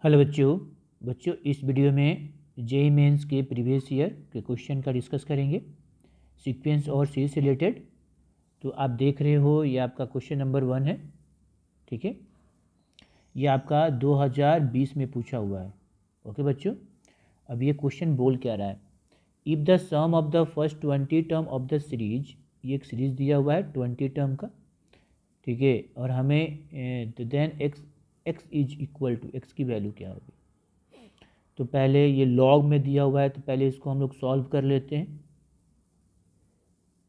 Hello बच्चों इस video में जेईई मेंस के प्रीवियस ईयर के क्वेश्चन का डिस्कस करेंगे सीक्वेंस और सीरीज से रिलेटेड। तो आप देख रहे हो ये आपका क्वेश्चन नंबर 1 है, ठीक है। ये आपका 2020 में पूछा हुआ है। ओके बच्चों, अब ये क्वेश्चन बोल क्या रहा है, if the sum of the first 20 term of the series, ये एक सीरीज दिया हुआ है 20 टर्म का, ठीक है। और हमें then x is equal to, x की वैल्यू क्या होगी। तो पहले ये लॉग में दिया हुआ है, तो पहले इसको हम लोग सॉल्व कर लेते हैं।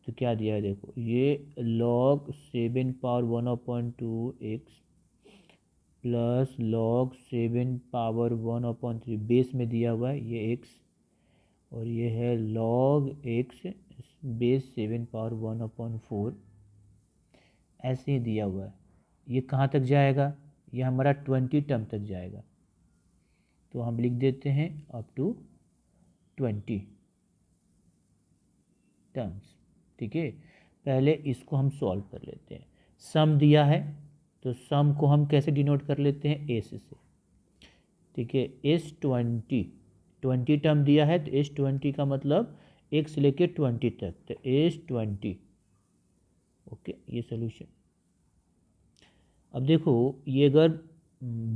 तो क्या दिया है देखो, ये log 7 power 1/2 x plus log 7 power 1/3 base में दिया हुआ है ये एक्स, और ये है लॉग एक्स बेस 7 पावर 1/4 ऐसे ही दिया हुआ है। ये कहाँ तक जाएगा, ये हमारा 20 टर्म तक जाएगा। तो हम लिख देते हैं अप टू 20 टर्म्स, ठीक है। पहले इसको हम सॉल्व कर लेते हैं। सम दिया है तो सम को हम कैसे डिनोट कर लेते हैं, एस से, ठीक है। S20 टर्म दिया है तो S20 का मतलब एक से लेके 20 तक, तो S20। ओके, ये सोल्यूशन। अब देखो ये अगर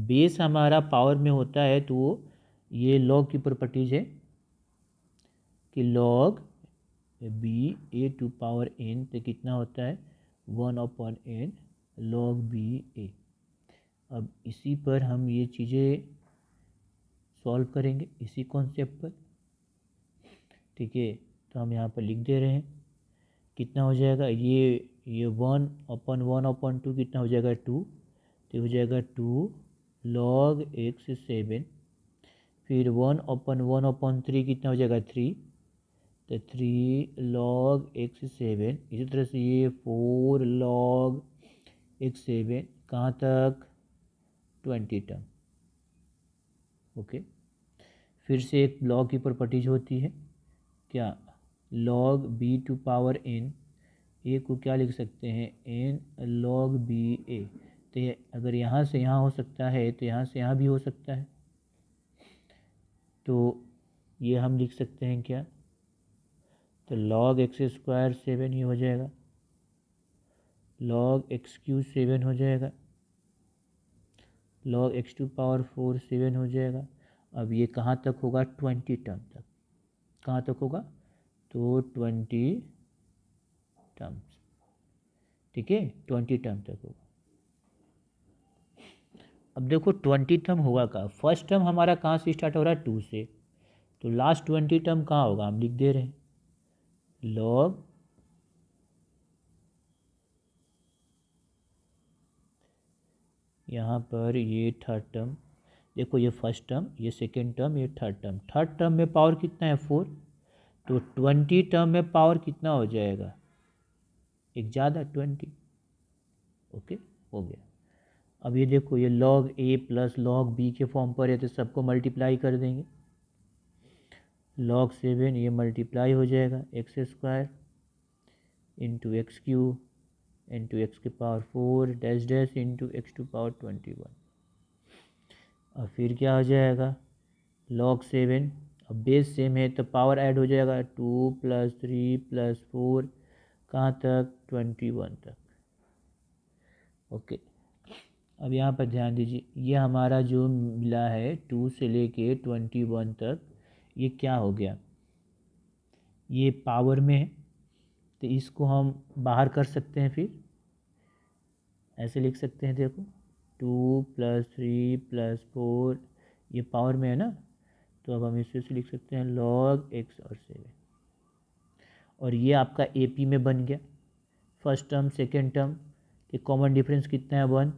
बेस हमारा पावर में होता है तो ये लॉग की प्रॉपर्टीज है कि log b a to power n तो कितना होता है 1/n लॉग बी ए। अब इसी पर हम ये चीज़ें सॉल्व करेंगे इसी कॉन्सेप्ट पर, ठीक है। तो हम यहाँ पर लिख दे रहे हैं कितना हो जाएगा, ये 1/1/2 कितना हो जाएगा 2, तो हो जाएगा 2 लॉग एक्स 7, फिर 1/1/3 कितना हो जाएगा 3, तो 3 लॉग एक्स 7। इसी तरह से ये 4 लॉग एक्स 7 कहाँ तक 20 टर्म। ओके, फिर से एक लॉग की प्रॉपर्टीज होती है क्या, log b to power n, a को क्या लिख सकते हैं एन लॉग बी ए। तो ये अगर यहाँ से यहाँ हो सकता है तो यहाँ से यहाँ भी हो सकता है, तो ये हम लिख सकते हैं क्या, तो लॉग एक्स स्क्वायर 7 ये हो जाएगा, लॉग एक्स क्यू 7 हो जाएगा, लॉग एक्स टू पावर 4 7 हो जाएगा। अब ये कहाँ तक होगा 20 टर्म तक, कहाँ तक होगा तो 20 टर्म्स, ठीक है, 20 टर्म तक होगा। अब देखो 20 टर्म होगा कहाँ, फर्स्ट टर्म हमारा कहाँ से स्टार्ट हो रहा है 2 से, तो लास्ट 20 टर्म कहाँ होगा हम लिख दे रहे हैं लॉग यहाँ पर ये थर्ड टर्म, देखो ये फर्स्ट टर्म, ये सेकेंड टर्म, ये थर्ड टर्म। थर्ड टर्म में पावर कितना है 4, तो 20 टर्म में पावर कितना हो जाएगा एक ज़्यादा 20। ओके, हो गया। अब ये देखो ये लॉग ए प्लस लॉग बी के फॉर्म पर है तो सबको मल्टीप्लाई कर देंगे, लॉग 7 ये मल्टीप्लाई हो जाएगा x square into x q into x के power 4 dash dash into x to power 21। और फिर क्या हो जाएगा लॉग 7, अब बेस सेम है तो पावर ऐड हो जाएगा 2 + 3 + 4 कहाँ तक 21 तक। ओके, अब यहाँ पर ध्यान दीजिए ये हमारा जो मिला है 2 से लेके 21 तक, ये क्या हो गया, ये पावर में है तो इसको हम बाहर कर सकते हैं, फिर ऐसे लिख सकते हैं देखो 2 + 3 + 4 ये पावर में है ना, तो अब हम इससे लिख सकते हैं लॉग एक्स और 7, और ये आपका एपी में बन गया। फर्स्ट टर्म सेकेंड टर्म के कॉमन डिफरेंस कितना है 1,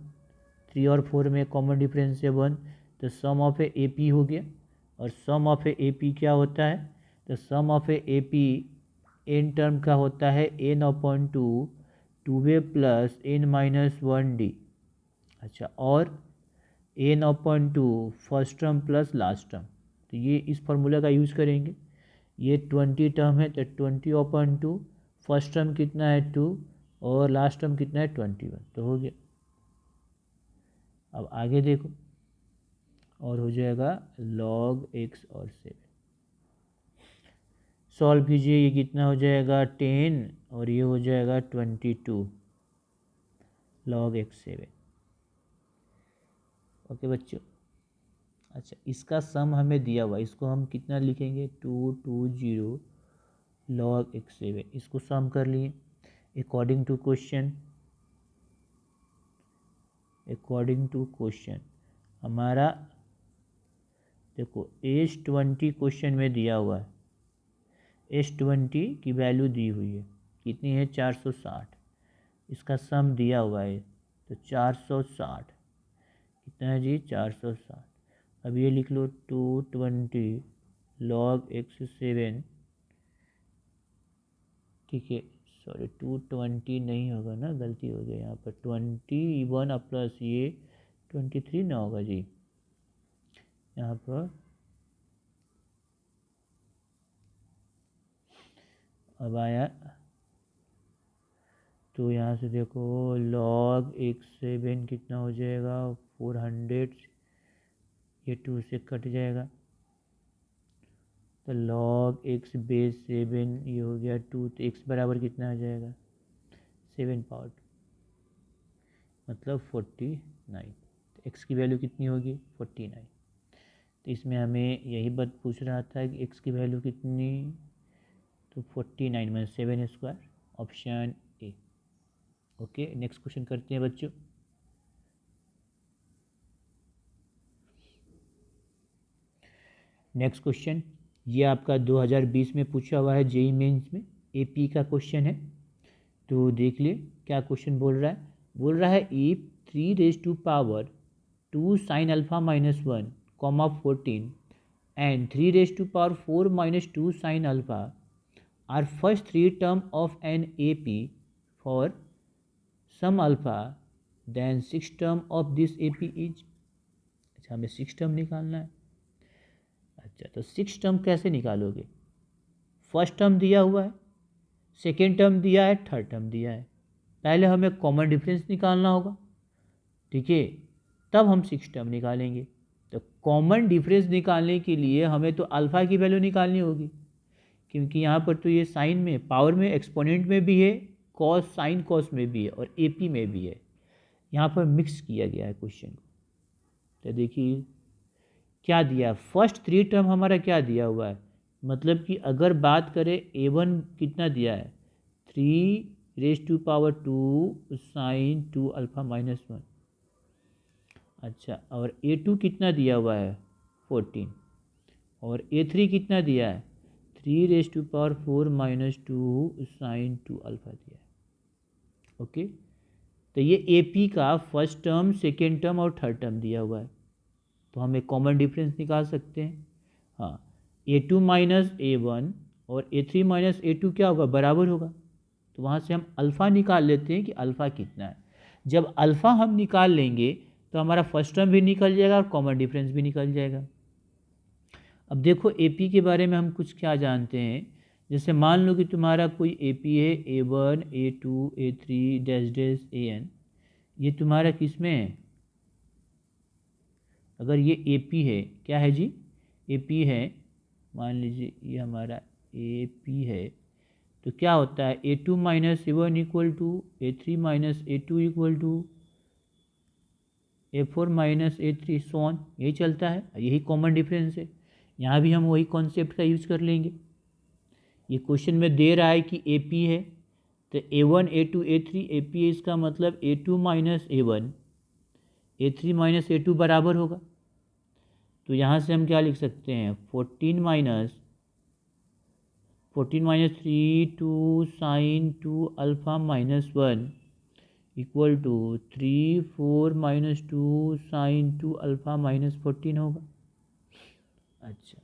3 और 4 में कॉमन डिफरेंस है 1, तो सम ऑफ ए पी हो गया। और सम ऑफ ए पी क्या होता है, तो sum of A P n term का होता है n/2 2a + n-1d। अच्छा, और n/2 first term plus last term, तो ये इस फॉर्मूला का यूज़ करेंगे। ये 20 टर्म है तो 20/2 फर्स्ट टर्म कितना है 2 और लास्ट टर्म कितना है 21, तो हो गया। अब आगे देखो, और हो जाएगा log x और 7। सॉल्व कीजिए, ये कितना हो जाएगा 10 और ये हो जाएगा 22 log x 7। ओके बच्चों। अच्छा, इसका सम हमें दिया हुआ, इसको हम कितना लिखेंगे 220 log x 7। इसको सम कर लिए अकॉर्डिंग टू क्वेश्चन हमारा देखो H20 क्वेश्चन में दिया हुआ है, H20 की वैल्यू दी हुई है, कितनी है 460। इसका सम दिया हुआ है तो 460 कितना है जी 460। अब ये लिख लो 220 log x 7, ठीक है, सॉरी 220 नहीं होगा ना, गलती हो गई यहाँ पर, 21 प्लस ये 23 ना होगा जी, यहाँ पर अब आया तो यहाँ से देखो log x 7 कितना हो जाएगा 400, ये 2 से कट जाएगा तो log x बेस 7 ये हो गया 2, तो x बराबर कितना आ जाएगा 7 पावर 2 मतलब 49। तो x की वैल्यू कितनी होगी 49। तो इसमें हमें यही बात पूछ रहा था कि x की वैल्यू कितनी, तो 49 minus 7 square, option A. Okay, next question करते हैं बच्चों। नेक्स्ट क्वेश्चन ये आपका 2020 में पूछा हुआ है, जेई मेंस में एपी का क्वेश्चन है। तो देख लिए क्या क्वेश्चन बोल रहा है if 3 sin alpha minus 1 comma 14 and 3 minus 2 sin alpha are first 3 term of an AP for sum alpha then 6 term of this AP is. अच्छा, हमें 6 टर्म निकालना है। अच्छा, तो 6 टर्म कैसे निकालोगे, फर्स्ट टर्म दिया हुआ है, सेकेंड टर्म दिया है, थर्ड टर्म दिया है, पहले हमें कॉमन डिफरेंस निकालना होगा, ठीक है, तब हम 6 टर्म निकालेंगे। तो कॉमन डिफरेंस निकालने के लिए हमें तो अल्फ़ा की वैल्यू निकालनी होगी, क्योंकि यहाँ पर तो ये साइन में, पावर में, एक्सपोनेंट में भी है, कॉस साइन कॉस में भी है और एपी में भी है, यहाँ पर मिक्स किया गया है क्वेश्चन को। तो देखिए क्या दिया, फर्स्ट 3 टर्म हमारा क्या दिया हुआ है, मतलब कि अगर बात करें A1 कितना दिया है 3 sin 2 अल्फ़ा माइनस 1। अच्छा, और A2 कितना दिया हुआ है 14 और A3 कितना दिया है 3 माइनस 2 sin 2 अल्फ़ा दिया है। ओके, तो ये AP का फर्स्ट टर्म, सेकेंड टर्म और थर्ड टर्म दिया हुआ है, तो हम एक कॉमन डिफरेंस निकाल सकते हैं। हाँ, A2 माइनस A1 और A3 माइनस A2 क्या होगा बराबर होगा, तो वहाँ से हम अल्फ़ा निकाल लेते हैं कि अल्फ़ा कितना है। जब अल्फ़ा हम निकाल लेंगे तो हमारा फर्स्ट टर्म भी निकल जाएगा और कॉमन डिफरेंस भी निकल जाएगा। अब देखो AP के बारे में हम कुछ क्या जानते हैं, जैसे मान लो कि तुम्हारा कोई AP है A1 A2 A3 dash dash AN, ये तुम्हारा किस में है, अगर ये AP है, क्या है जी AP है, मान लीजिए ये हमारा AP है, तो क्या होता है A2 minus A1 equal to A3 minus A2 equal to A4 minus A3 so on, यही चलता है, यही कॉमन डिफरेंस है। यहाँ भी हम वही कॉन्सेप्ट का यूज कर लेंगे। ये क्वेश्चन में दे रहा है कि AP है, तो A1 A2 A3 AP है, इसका मतलब A2 minus A1 A3 minus A2 बराबर होगा। तो यहाँ से हम क्या लिख सकते हैं 14 minus 3 sin 2 alpha minus 1 equal to 4 minus 2 sin 2 alpha minus 14 होगा। अच्छा,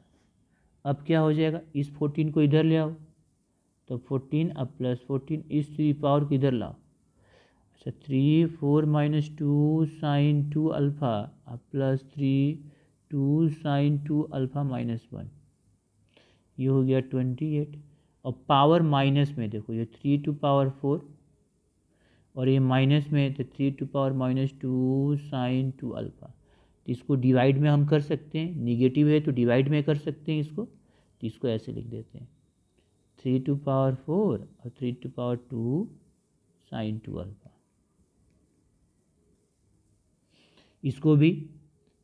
अब क्या हो जाएगा, इस 14 को इधर ले आओ, तो 14 अब प्लस 14 इस 3 पावर किधर लाओ। अच्छा, 4 माइनस 2 sin 2 अल्फ़ा अब प्लस 2 sin 2 अल्फ़ा माइनस 1, ये हो गया 28। और पावर माइनस में देखो, ये 3 टू पावर 4 और ये माइनस में, तो 3 to power minus 2 sin 2 alpha, तो इसको डिवाइड में हम कर सकते हैं, निगेटिव है तो डिवाइड में कर सकते हैं इसको, तो इसको ऐसे लिख देते हैं 3⁴ और 3⁴ sin 2 अल्फा। इसको भी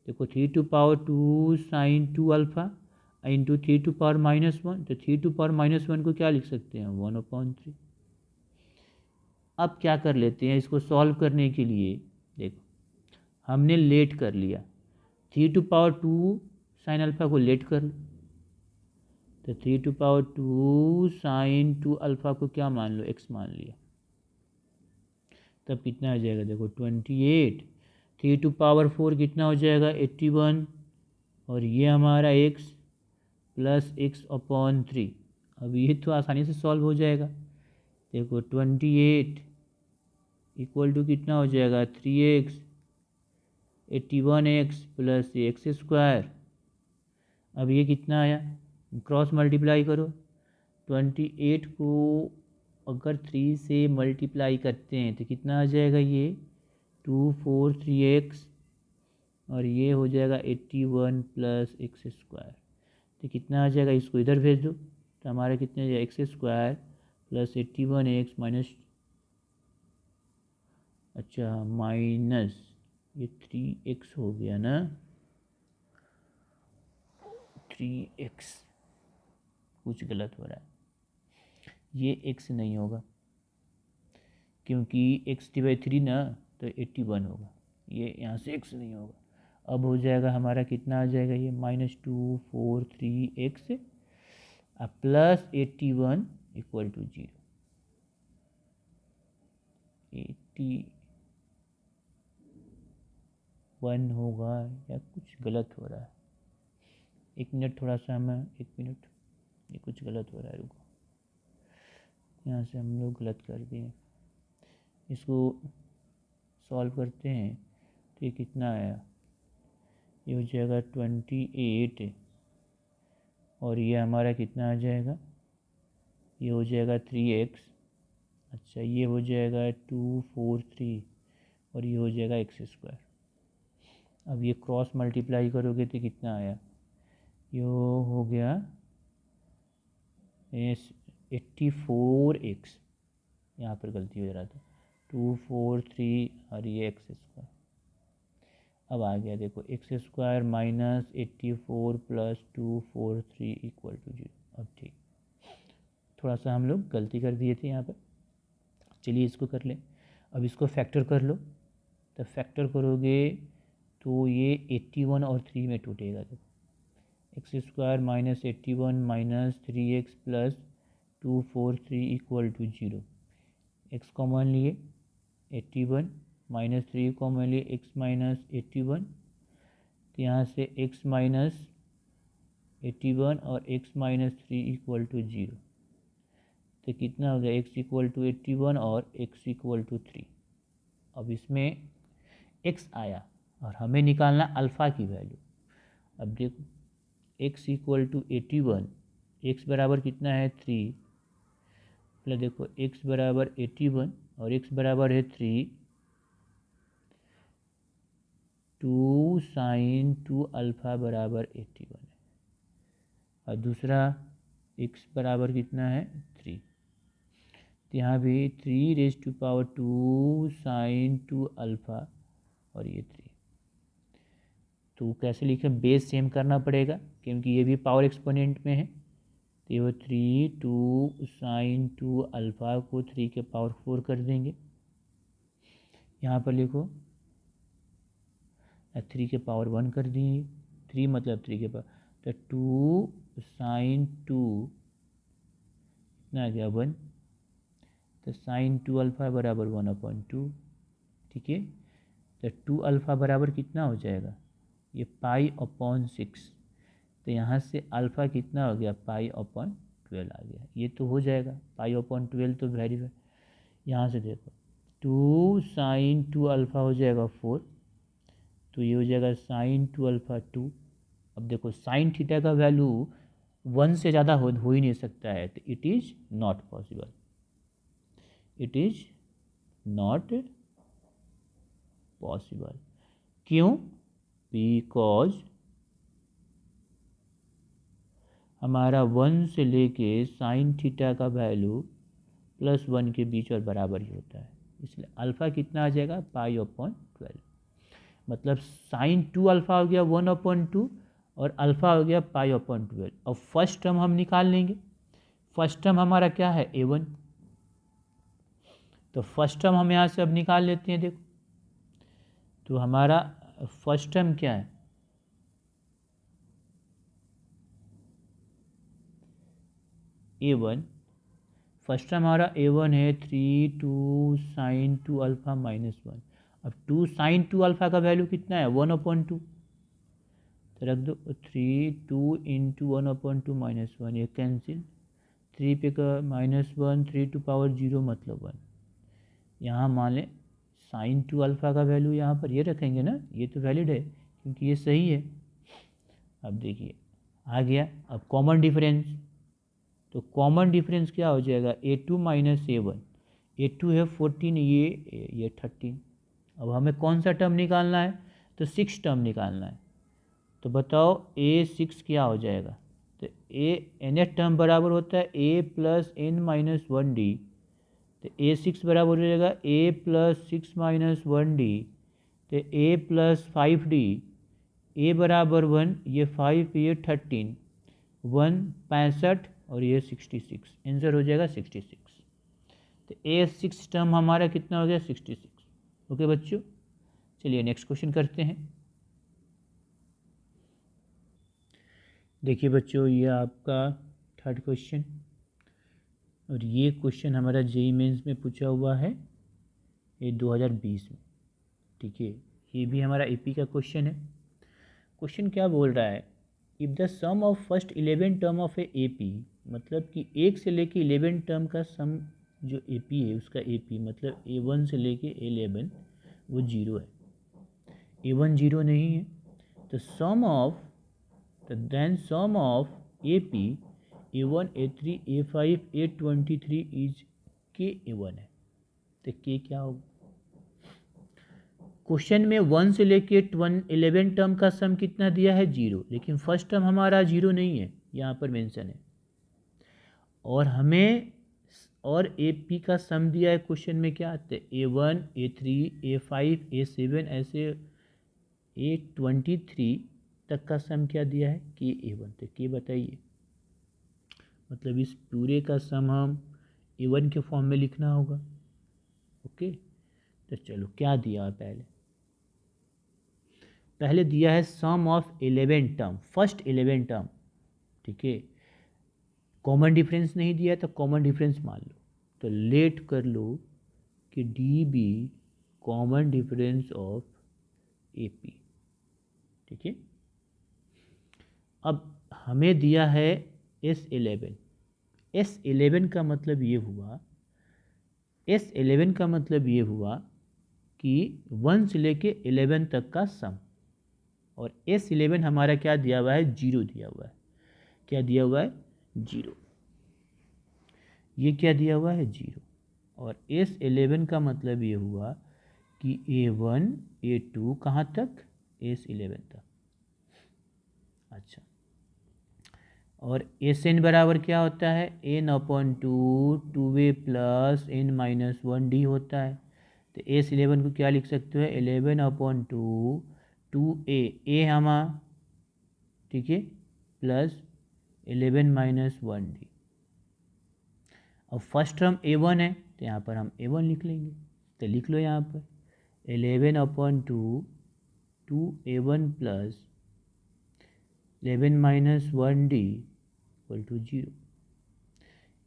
देखो 3⁴ sin 2 अल्फा इंटू 3⁻⁻1, तो 3⁻⁻1 को क्या लिख सकते हैं 1/3। अब क्या कर लेते हैं इसको सॉल्व करने के लिए, देखो हमने लेट कर लिया 3⁴ sin अल्फा को लेट कर लो, तो 3⁴ sin 2 अल्फा को क्या मान लो x मान लिया, तब कितना हो जाएगा देखो 28, 3⁴ कितना हो जाएगा 81, और ये हमारा x प्लस x/3। अब ये तो आसानी से सॉल्व हो जाएगा, देखो 28 इक्वल टू कितना हो जाएगा 3x, 81x प्लस x²। अब ये कितना आया, क्रॉस मल्टीप्लाई करो, 28 को अगर 3 से मल्टीप्लाई करते हैं तो कितना आ जाएगा ये 243x, और ये हो जाएगा 81 प्लस x², तो कितना आ जाएगा, इसको इधर भेज दो तो हमारा कितना आ जाएगा x² प्लस 81x माइनस, अच्छा माइनस ये 3x हो गया ना, 3x कुछ गलत हो रहा है, ये x नहीं होगा क्योंकि x/3 ना, तो 81 होगा, ये यहाँ से x नहीं होगा। अब हो जाएगा हमारा कितना आ जाएगा ये -243x प्लस 81 इक्वल टू 0। 81 होगा या कुछ गलत हो रहा है, 1 मिनट थोड़ा सा हमें 1 मिनट, ये कुछ गलत हो रहा है, रुको यहाँ से हम लोग गलत कर दिए, इसको सॉल्व करते हैं तो ये कितना आया, ये हो जाएगा 28, और ये हमारा कितना आ जाएगा, ये हो जाएगा 3x, अच्छा ये हो जाएगा 243, और ये हो जाएगा x²। अब ये क्रॉस मल्टीप्लाई करोगे तो कितना आया, ये हो गया 84x, यहाँ पर गलती हो रहा था 243 और ये x²। अब आ गया देखो x² minus 84 plus 243 equal to 0। अब ठीक, थोड़ा सा हम लोग गलती कर दिए थे यहाँ पर, चलिए इसको कर लें। अब इसको फैक्टर कर लो, तो फैक्टर करोगे तो ये 81 और 3 में टूटेगा, देखो x² minus 81 minus 3x plus 243 equal to 0, x common लिए 81 माइनस 3 कॉमन लिए x माइनस 81, तो यहाँ से x माइनस 81 और x माइनस 3 इक्वल टू 0, तो कितना हो गया x इक्वल टू 81 और x इक्वल टू 3। अब इसमें x आया और हमें निकालना अल्फ़ा की वैल्यू। अब देखो x इक्वल टू 81, x बराबर कितना है 3, प्लस देखो x बराबर 81 और x बराबर है 3, 2 sin 2 अल्फ़ा बराबर 81 है, और दूसरा x बराबर कितना है 3, तो यहाँ भी 3⁻² sin 2 अल्फ़ा और ये 3। तो कैसे लिखें, बेस सेम करना पड़ेगा क्योंकि ये भी पावर एक्सपोनेंट में है, तो ये 3 sin 2 अल्फ़ा को 3 के पावर 4 कर देंगे, यहाँ पर लिखो 3 के पावर 1 कर दिए, 3 मतलब 3 के पावर, तो 2 sin 2 कितना आ गया 1, तो sin 2 अल्फ़ा बराबर 1/2, ठीक है। तो 2 अल्फ़ा बराबर कितना हो जाएगा, ये π/6, तो यहाँ से अल्फ़ा कितना हो गया π/12 आ गया, ये तो हो जाएगा π/12 तो वेरी, यहाँ से देखो 2 sin 2 अल्फ़ा हो जाएगा 4, तो ये हो जाएगा sin 2 अल्फ़ा 2। अब देखो साइन थीटा का वैल्यू 1 से ज़्यादा हो ही नहीं सकता है, तो it is not possible, it is not possible. क्यों, बिकॉज हमारा 1 से लेके साइन थीटा का वैल्यू +1 के बीच और बराबर ही होता है, इसलिए अल्फ़ा कितना आ जाएगा π/12। मतलब साइन 2 अल्फ़ा हो गया 1/2 और अल्फ़ा हो गया π/12। अब फर्स्ट टर्म हम निकाल लेंगे। फर्स्ट टर्म हमारा क्या है a1, तो फर्स्ट टर्म हम यहाँ से अब निकाल लेते हैं। देखो तो हमारा फर्स्ट टर्म क्या है, a1। फर्स्ट टर्म हमारा a1 है 3 साइन 2 अल्फ़ा -1। अब 2 साइन 2 अल्फ़ा का वैल्यू कितना है 1/2, तो रख दो 2 इंटू 1/2 -1, ये कैंसिल, 3 पे का -1, 3 मतलब 1। यहाँ मान लें साइन 2 अल्फ़ा का वैल्यू यहाँ पर ये रखेंगे ना, ये तो वैलिड है क्योंकि ये सही है। अब देखिए आ गया, अब कॉमन डिफरेंस, तो कॉमन डिफरेंस क्या हो जाएगा a2 - a1। a2 है 14, ये 13। अब हमें कौन सा टर्म निकालना है, तो 6 टर्म निकालना है। तो बताओ a6 क्या हो जाएगा, तो nth टर्म बराबर होता है a + n - 1d, तो a6 बराबर हो जाएगा a + 6 - 1d, तो a + 5d, a बराबर 1, ये 5, ये 13, 1 65 और ये 66, आंसर हो जाएगा 66। तो a6 टर्म हमारा कितना हो गया 66। ओके बच्चों, चलिए नेक्स्ट क्वेश्चन करते हैं। देखिए बच्चों ये आपका थर्ड क्वेश्चन, और ये क्वेश्चन हमारा जेईई मेंस में पूछा हुआ है, ये 2020 में। ठीक है, ये भी हमारा एपी का क्वेश्चन है। क्वेश्चन क्या बोल रहा है, if the sum of first 11 term of a AP, मतलब कि 1 से लेके 11 टर्म का सम जो एपी है उसका एपी, मतलब a1 से लेके a11 वो 0 है, a1 0 नहीं है, तो सम ऑफ, तो then sum of AP a1 a3 a5 a23 is के a1 है, तो के क्या होगा। क्वेश्चन में 1 से लेके 11 टर्म का सम कितना दिया है 0, लेकिन फर्स्ट टर्म हमारा 0 नहीं है, यहाँ पर मेंशन है, और हमें और ए पी का सम दिया है क्वेश्चन में क्या आते हैं a1 a3 a5 a7 ऐसे a23 तक का सम क्या दिया है कि a1, तो के बताइए। मतलब इस पूरे का सम हम a1 के फॉर्म में लिखना होगा। ओके, तो चलो क्या दिया है, पहले दिया है सम ऑफ 11 टर्म, फर्स्ट 11 टर्म। ठीक है, कॉमन डिफरेंस नहीं दिया तो कॉमन डिफरेंस मान लो, तो लेट कर लो कि d be common difference of A P. ठीक है, अब हमें दिया है S11। S11 का मतलब ये हुआ, S11 का मतलब ये हुआ कि 1 से लेके 11 तक का सम, और S11 हमारा क्या दिया हुआ है 0 दिया हुआ है, क्या दिया हुआ है 0, ये क्या दिया हुआ है 0, और S11 का मतलब ये हुआ कि A1 A2 कहाँ तक S11 तक। अच्छा, और Sn बराबर क्या होता है n/2 2a + n-1d होता है, तो S11 को क्या लिख सकते हो 11/2 2a, a हमारा ठीक है प्लस 11-1d। अब फर्स्ट टर्म a1 है तो यहाँ पर हम a1 लिख लेंगे, तो लिख लो यहाँ पर 11/2 2a1 प्लस 11-1d = 0।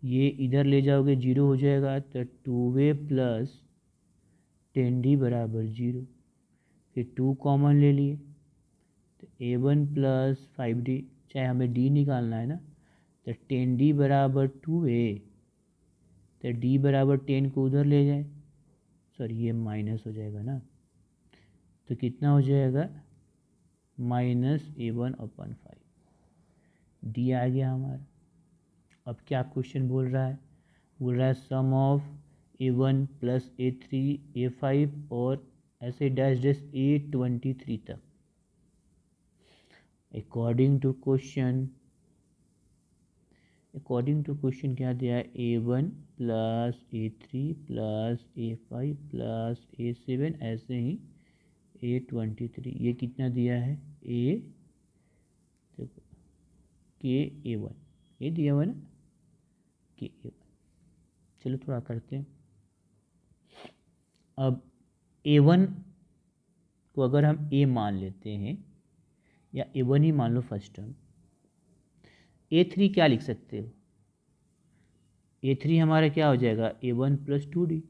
ये इधर ले जाओगे 0 हो जाएगा, तो 2a + 10d = 0। फिर 2 कॉमन ले लिए, तो a1 + 5d, चाहे हमें d निकालना है ना, तो 10d = 2a, तो d = 10 को उधर ले जाए, सॉरी ये माइनस हो जाएगा ना, तो कितना हो जाएगा -a1/5, डी आ गया हमारा। अब क्या क्वेश्चन बोल रहा है, बोल रहा है सम ऑफ a1 + a3 a5 और ऐसे डैश डैश a23 तक। अकॉर्डिंग टू क्वेश्चन क्या दिया है, A1 plus A3 plus A5 plus A7 ऐसे ही A23, ये कितना दिया है, KA1, ये दिया हुआ है ना, KA1। चलो थोड़ा करते हैं। अब A1 को अगर हम A मान लेते हैं, या A1 ही मान लो फर्स्ट टर्म, A3 क्या लिख सकते हो, A3 हमारा क्या हो जाएगा, A1 प्लस 2D।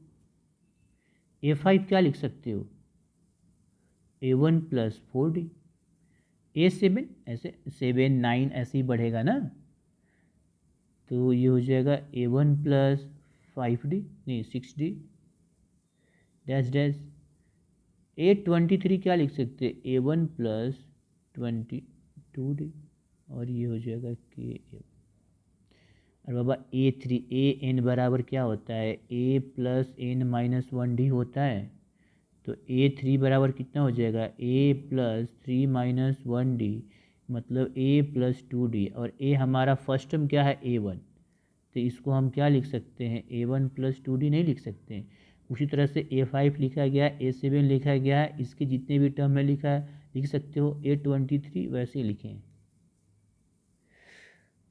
A5 क्या लिख सकते हो, A1 प्लस 4D। A7 ऐसे 7 9 ऐसे ही बढ़ेगा ना, तो ये हो जाएगा A1 प्लस 5D, नहीं 6D डैश डैश। A23 क्या लिख सकते हैं, A1 प्लस 22D, और ये हो जाएगा KA। और बाबा A3 AN बराबर क्या होता है, A plus N minus 1D होता है, तो A3 बराबर कितना हो जाएगा, A प्लस 3 माइनस 1D, मतलब A प्लस 2D, और A हमारा फर्स्ट टर्म क्या है, A1, तो इसको हम क्या लिख सकते हैं, A1 प्लस 2D नहीं लिख सकते हैं। उसी तरह से A5 लिखा गया, A7 लिखा गया है, इसके जितने भी टर्म में लिखा है लिख सकते हो, A23 वैसे ही लिखें।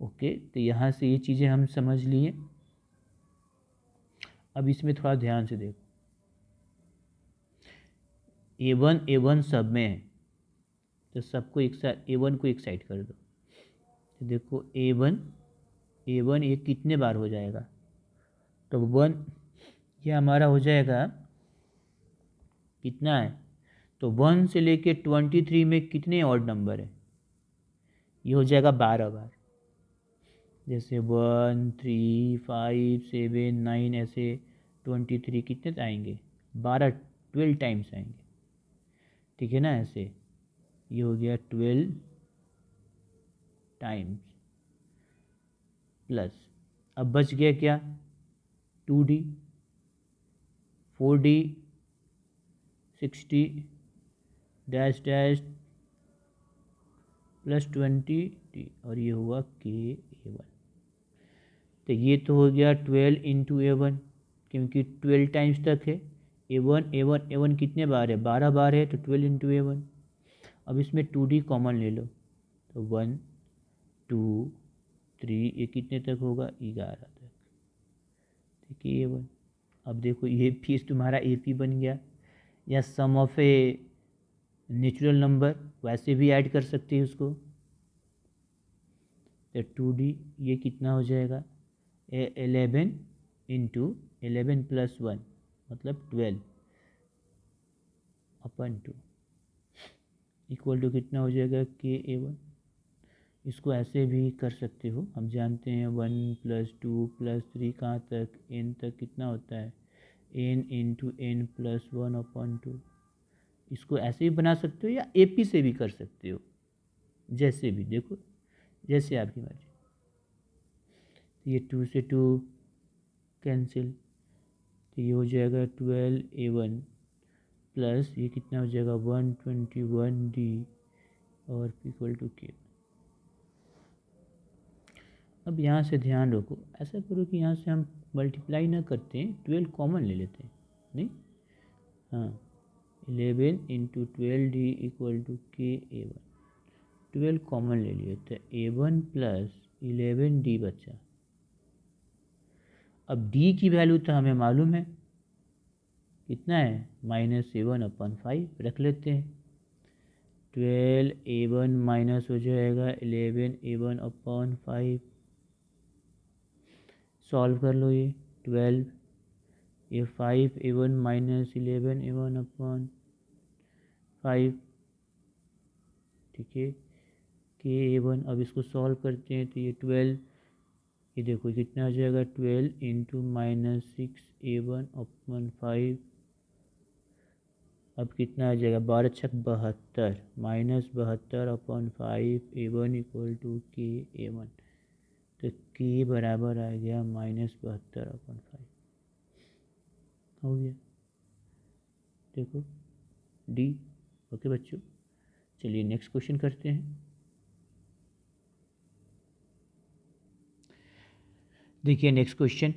ओके, तो यहाँ से ये चीज़ें हम समझ लिए। अब इसमें थोड़ा ध्यान से देखो, A1 सब में है, तो सबको एक साथ, A1 को एक साइड कर दो, तो देखो A1 ये कितने बार हो जाएगा, तो 1 ये हमारा हो जाएगा, कितना है, तो 1 से लेके 23 में कितने ऑड नंबर है, ये हो जाएगा 12 बार। जैसे 1 3 5 7 9 ऐसे 23 कितने आएंगे, 12 टाइम्स आएंगे, ठीक है ना, ऐसे ये हो गया 12 टाइम्स प्लस, अब बच गया क्या, 2D 4D 60 dash dash plus 20D, और ये हुआ KA1। तो ये तो हो गया 12 इंटू A1, क्योंकि 12 टाइम्स तक है। A1 कितने बार है, 12 बार है, तो 12 इंटू A1। अब इसमें 2D कॉमन ले लो, तो 1 2 3, ये कितने तक होगा, 11 तक, ठीक है A1। अब देखो ये फीस तुम्हारा AP बन गया, या सम ऑफ ए नेचुरल नंबर, वैसे भी ऐड कर सकते हैं उसको। तो 2D ये कितना हो जाएगा, 11 इंटू 11 प्लस 1, मतलब 12 अपन 2 इक्वल टू कितना हो जाएगा, KA1। इसको ऐसे भी कर सकते हो, हम जानते हैं 1 प्लस 2 प्लस 3 कहाँ तक, N तक कितना होता है, N इंटू N प्लस 1 अपन 2। इसको ऐसे भी बना सकते हो, या AP से भी कर सकते हो, जैसे भी देखो, जैसे आपकी मर्जी। ये 2 से 2 कैंसिल, तो ये हो जाएगा 12A1 प्लस ये कितना हो जाएगा, 121D, और इक्वल टू K। अब यहाँ से ध्यान रखो, ऐसा करो कि यहाँ से हम मल्टीप्लाई ना करते हैं, 12 कॉमन ले लेते हैं, नहीं, हाँ 11 into 12D equal to KA1, 12 common ले लिए, तो A1 प्लस 11D बचा। अब D की वैल्यू तो हमें मालूम है, कितना है, -7/5 रख लेते हैं। 12A1 माइनस हो जाएगा 11A1/5, सॉल्व कर लो ये, 12 ये 5A1 माइनस 11A1/5, ठीक है, KA1। अब इसको सॉल्व करते हैं, तो ये 12, ये देखो कितना हो जाएगा, 12 इंटू -6A1/5, अब कितना आ जाएगा, 12 छक 72, -72/5 A1 इक्वल टू KA1, तो K बराबर आ गया -72/5, हो गया, देखो D। ओके बच्चों, चलिए नेक्स्ट क्वेश्चन करते हैं। देखिए नेक्स्ट क्वेश्चन,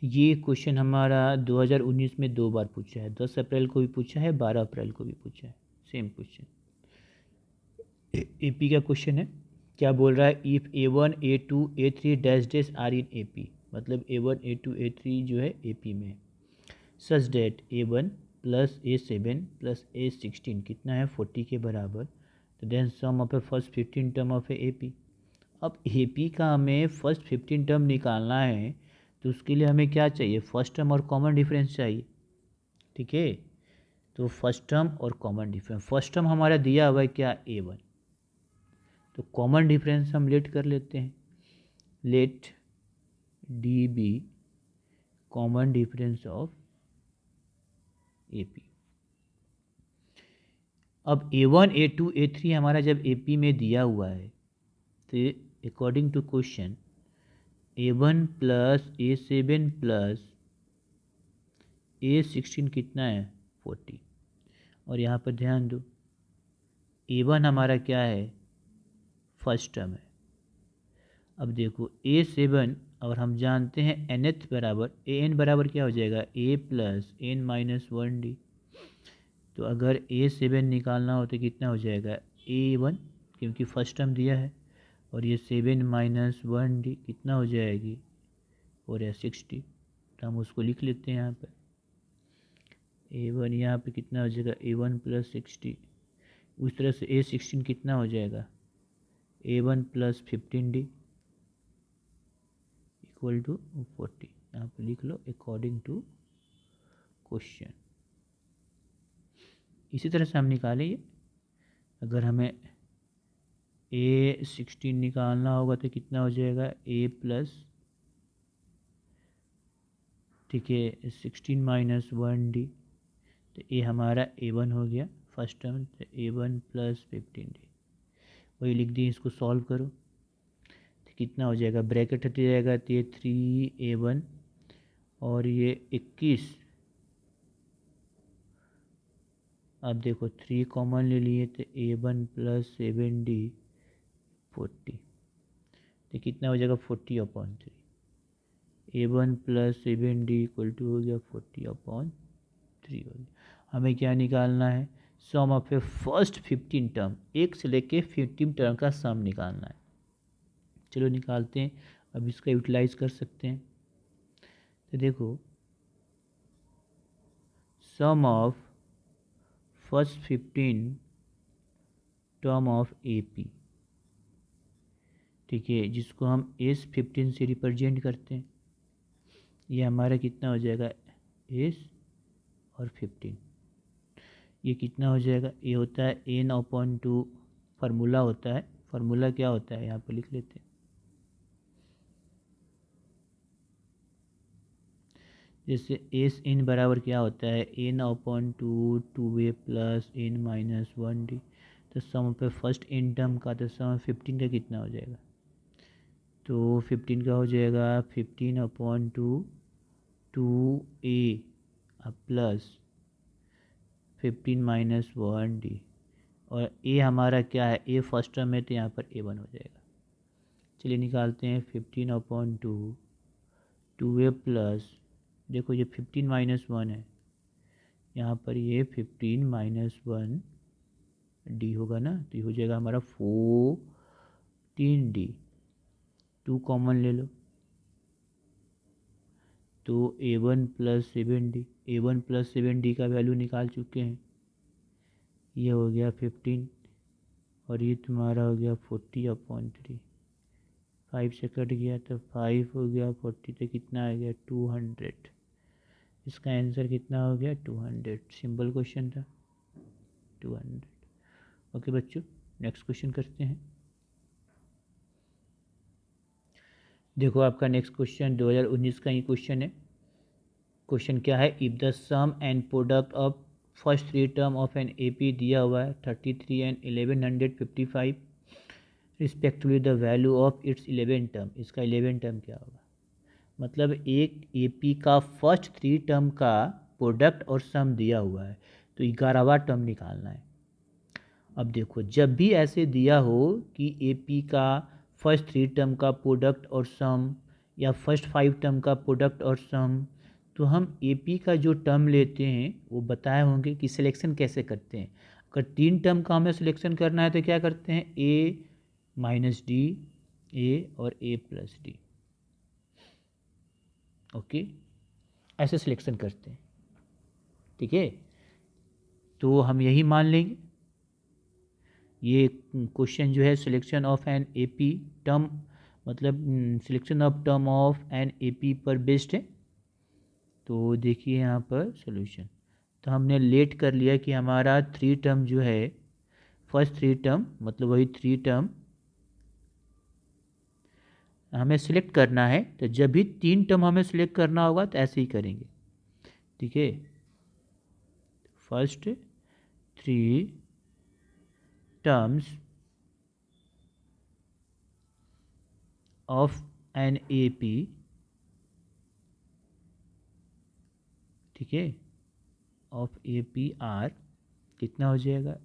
ये क्वेश्चन हमारा 2019 में 2 बार पूछा है, 10 अप्रैल को भी पूछा है, 12 अप्रैल को भी पूछा है, सेम क्वेश्चन। एपी का क्वेश्चन है, क्या बोल रहा है, if A1 A2 A3 dash dash are in AP, मतलब A1 A2 A3 जो है AP में, सच date A1 plus A7 plus A16 कितना है 40 के बराबर, तो then sum of a first 15 term of a AP। अब AP का हमें फर्स्ट 15 टर्म निकालना है, तो उसके लिए हमें क्या चाहिए, फर्स्ट टर्म और कॉमन डिफरेंस चाहिए, ठीक है। तो फर्स्ट टर्म और कॉमन डिफरेंस, फर्स्ट टर्म हमारा दिया हुआ है क्या A1, तो कॉमन डिफरेंस हम लेट कर लेते हैं, let d be common difference of AP। अब A1 A2 A3 हमारा जब AP में दिया हुआ है, तो according to question A1 plus A7 plus A16 कितना है 40, और यहाँ पर ध्यान दो A1 हमारा क्या है फर्स्ट टर्म है। अब देखो A7 और हम जानते हैं nth बराबर AN बराबर क्या हो जाएगा A plus N minus 1D, तो अगर A7 निकालना हो तो कितना हो जाएगा A1, क्योंकि फर्स्ट टर्म दिया है, और ये 7 माइनस 1D कितना हो जाएगी, और है 60, तो हम उसको लिख लेते हैं यहाँ पर A1 यहाँ पे कितना हो जाएगा A1 प्लस 60, उस तरह से A16 कितना हो जाएगा A1 plus 15D equal to 40, यहाँ पे लिख लो अकॉर्डिंग टू क्वेश्चन। इसी तरह से हम निकालेंगे, अगर हमें A16 निकालना होगा तो कितना हो जाएगा A प्लस, ठीक है 16 माइनस 1D, तो A हमारा A1 हो गया फर्स्ट टर्म, तो A1 प्लस 15D, वही लिख दिए, इसको सॉल्व करो तो कितना हो जाएगा, ब्रैकेट हट जाएगा तो ये 3A1 और ये 21, अब देखो 3 कॉमन ले लिए तो A1 प्लस 7D 40, तो कितना हो जाएगा 40/3, A1 plus 7D equal to हो गया 40/3 हो गया। हमें क्या निकालना है, सम ऑफ ए फर्स्ट 15 टर्म, एक से लेके 15 टर्म का सम निकालना है। चलो निकालते हैं, अब इसका यूटिलाइज कर सकते हैं, तो देखो sum of first 15 term of AP, ठीक है, जिसको हम S15 से रिप्रेजेंट करते हैं, ये हमारा कितना हो जाएगा S और 15, ये कितना हो जाएगा, ये होता है N/2, फार्मूला होता है, फार्मूला क्या होता है यहाँ पर लिख लेते हैं, जैसे SN बराबर क्या होता है N/2 2A plus N minus 1D, तो सम पे फर्स्ट N टर्म का, तो सम 15 का कितना हो जाएगा, तो 15 का हो जाएगा 15/2 2A प्लस 15 माइनस 1D, और A हमारा क्या है A फर्स्ट टर्म है, तो यहाँ पर A1 हो जाएगा। चलिए निकालते हैं 15/2 2A प्लस, देखो ये 15 माइनस 1 है, यहाँ पर ये 15 माइनस 1D होगा ना, तो ये हो जाएगा हमारा 14D, 2 कॉमन ले लो, तो A1 plus 7D, A1 plus 7D का वैल्यू निकाल चुके हैं, ये हो गया 15 और ये तुम्हारा हो गया 40/3, 5 से कट गया तो 5 हो गया, 40 तो कितना आ गया 200, इसका आंसर कितना हो गया 200, सिंपल क्वेश्चन था 200। ओके बच्चों, नेक्स्ट क्वेश्चन करते हैं। देखो आपका नेक्स्ट क्वेश्चन 2019 का ही क्वेश्चन है। क्वेश्चन क्या है, if the sum and product of first 3 term of an AP दिया हुआ है 33 and 1155 respectively, the value of its 11 term, इसका 11 टर्म क्या होगा, मतलब एक AP का फर्स्ट 3 टर्म का प्रोडक्ट और सम दिया हुआ है, तो 11वां टर्म निकालना है। अब देखो जब भी ऐसे दिया हो कि AP का फर्स्ट 3 टर्म का प्रोडक्ट और सम या फर्स्ट 5 टर्म का प्रोडक्ट और सम, तो हम ए पी का जो टर्म लेते हैं वो बताए होंगे कि सिलेक्शन कैसे करते हैं। अगर 3 टर्म का हमें सिलेक्शन करना है तो क्या करते हैं, ए माइनस डी, ए और ए प्लस डी, ओके, ऐसे सिलेक्शन करते हैं, ठीक है। तो हम यही मान लेंगे, ये क्वेश्चन जो है selection of N A P term, मतलब selection of term of N A P पर बेस्ड है। तो देखिए यहाँ पर सोल्यूशन, तो हमने लेट कर लिया कि हमारा 3 टर्म जो है, फर्स्ट 3 टर्म मतलब वही 3 टर्म हमें सिलेक्ट करना है। तो जब भी 3 टर्म हमें सिलेक्ट करना होगा तो ऐसे ही करेंगे, ठीक है। First 3 terms of N A P, ठीक है, ऑफ ए पी आर कितना हो जाएगा,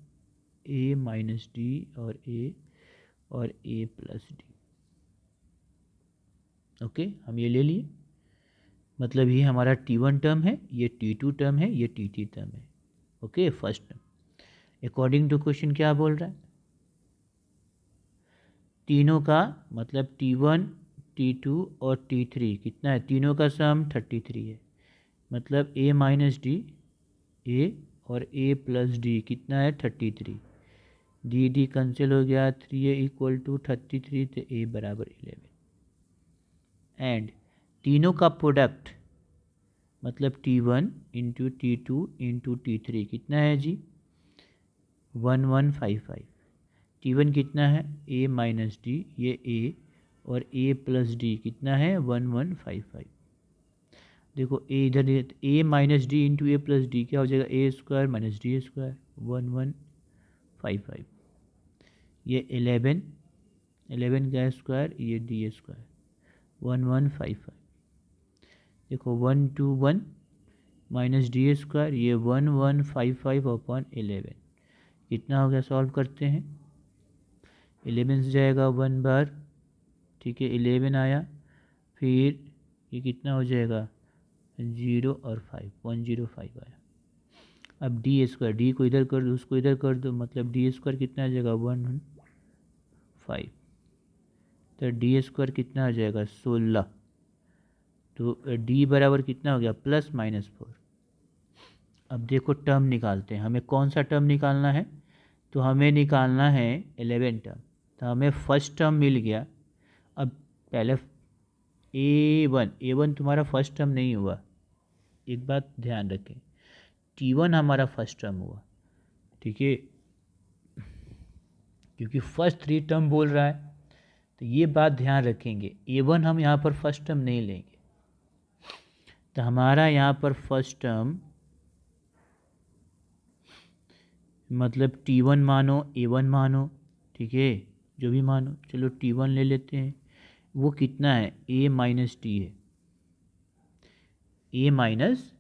ए माइनस डी और ए प्लस डी, ओके। हम ये ले लिए, मतलब ये हमारा T1 टर्म है, ये T2 टर्म है, ये T3 टर्म है, okay. First term according to question क्या बोल रहा है, तीनों का मतलब T1 T2 और T3 कितना है, तीनों का सम 33 है, मतलब a माइनस डी, ए और a प्लस डी कितना है 33, डी डी कैंसिल हो गया, 3a इक्वल टू 33, तो a बराबर 11। एंड तीनों का प्रोडक्ट मतलब T1 into T2 into T3 कितना है जी, 1155। T1 कितना है, a माइनस डी, ये a और a प्लस डी कितना है 1155। देखो a इधर a minus D into A plus D क्या हो जाएगा, ए स्क्वायर माइनस डी स्क्वायर 1155। ये 11 का स्क्वायर, ये डी स्क्वायर 1155। देखो 1 2 1 माइनस डी स्क्वायर, ये 1155 अपॉन 11 कितना हो गया, सॉल्व करते हैं, 11 से जाएगा 1 बार, ठीक है, 11 आया, फिर ये कितना हो जाएगा 0 और 5, 105 आया। अब डी स्क्वायर, डी को इधर कर दो, उसको इधर कर दो, मतलब डी स्क्वायर कितना आ जाएगा 115, तो डी स्क्वायर कितना आ जाएगा 16, तो डी बराबर कितना हो गया प्लस माइनस 4। अब देखो टर्म निकालते हैं, हमें कौन सा टर्म निकालना है, तो हमें निकालना है 11 टर्म, तो हमें फर्स्ट टर्म मिल गया। अब पहले ए वन तुम्हारा फर्स्ट टर्म नहीं हुआ, एक बात ध्यान रखें, T1 हमारा फर्स्ट टर्म हुआ, ठीक है, क्योंकि फर्स्ट 3 टर्म बोल रहा है, तो ये बात ध्यान रखेंगे, A1 हम यहाँ पर फर्स्ट टर्म नहीं लेंगे। तो हमारा यहाँ पर फर्स्ट टर्म मतलब T1 मानो, A1 मानो, ठीक है, जो भी मानो, चलो T1 ले लेते हैं, वो कितना है, a माइनस डी है, a माइनस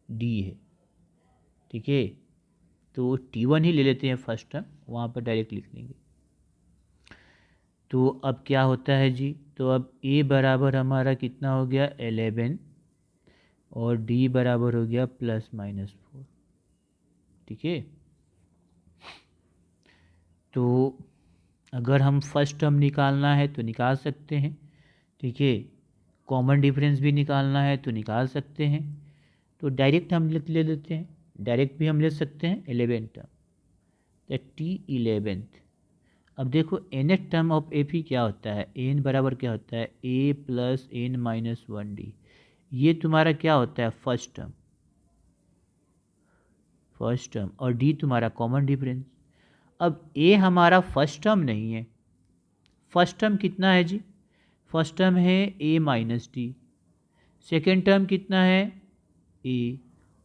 डी है, ठीक है। तो T1 ही ले लेते हैं फर्स्ट टर्म, वहाँ पर डायरेक्ट लिख लेंगे। तो अब क्या होता है जी, तो अब a बराबर हमारा कितना हो गया 11 और d बराबर हो गया प्लस माइनस 4, ठीक है। तो अगर हम फर्स्ट टर्म निकालना है तो निकाल सकते हैं, ठीक है, कॉमन डिफरेंस भी निकालना है तो निकाल सकते हैं, तो डायरेक्ट हम ले लेते हैं, डायरेक्ट भी हम ले सकते हैं 11 टर्म, तो T11। अब देखो nth term of A P क्या होता है, n बराबर क्या होता है a plus n minus 1d, ये तुम्हारा क्या होता है फर्स्ट टर्म और d तुम्हारा कॉमन डिफरेंस। अब a हमारा फर्स्ट टर्म नहीं है, फर्स्ट टर्म कितना है जी, फर्स्ट टर्म है a minus D, second term कितना है a,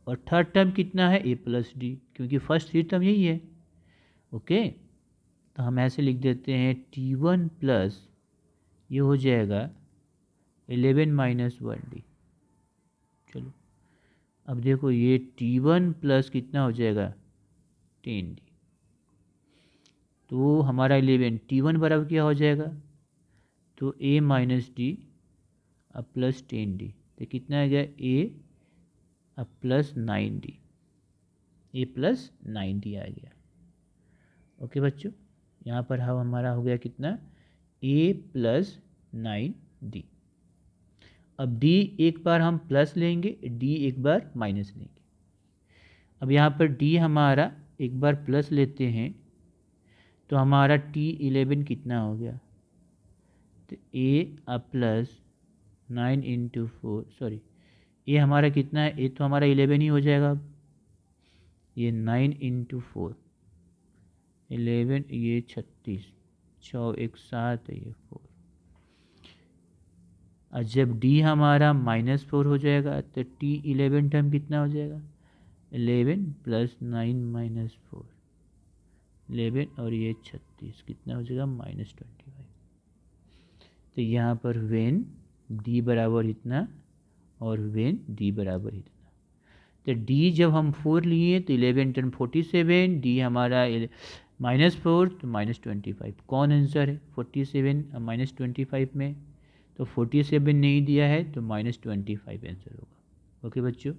और थर्ड टर्म कितना है a प्लस डी, क्योंकि फर्स्ट 3 टर्म यही है, ओके। तो हम ऐसे लिख देते हैं T1 प्लस ये हो जाएगा 11 माइनस 1d। चलो अब देखो ये T1 प्लस कितना हो जाएगा 10d, तो हमारा 11 T1 बराबर क्या हो जाएगा, तो a माइनस डी अब प्लस 10d, तो कितना आ गया ए अब प्लस 9d, ए प्लस 9d आ गया। ओके बच्चों, यहाँ पर हमारा हो गया कितना, ए प्लस 9d। अब d एक बार हम प्लस लेंगे, d एक बार माइनस लेंगे। अब यहाँ पर d हमारा एक बार प्लस लेते हैं तो हमारा t11 कितना हो गया, तो ए अब प्लस 9 इंटू 4, सॉरी ये हमारा कितना है, ये तो हमारा 11 ही हो जाएगा। अब ये 9 इंटू 4 11, ये 36, 6 1 7 है, ये 4। और जब d हमारा -4 हो जाएगा तो t11 टर्म कितना हो जाएगा, 11 प्लस 9 माइनस 4, 11 और ये 36 कितना हो जाएगा -25। तो यहाँ पर वेन d बराबर इतना और वेन d बराबर इतना, तो d जब हम 4 लिए तो 11 10 47, d हमारा -4 तो -25। कौन आंसर है 47 -25 में, तो 47 नहीं दिया है तो -25 आंसर होगा। ओके बच्चों।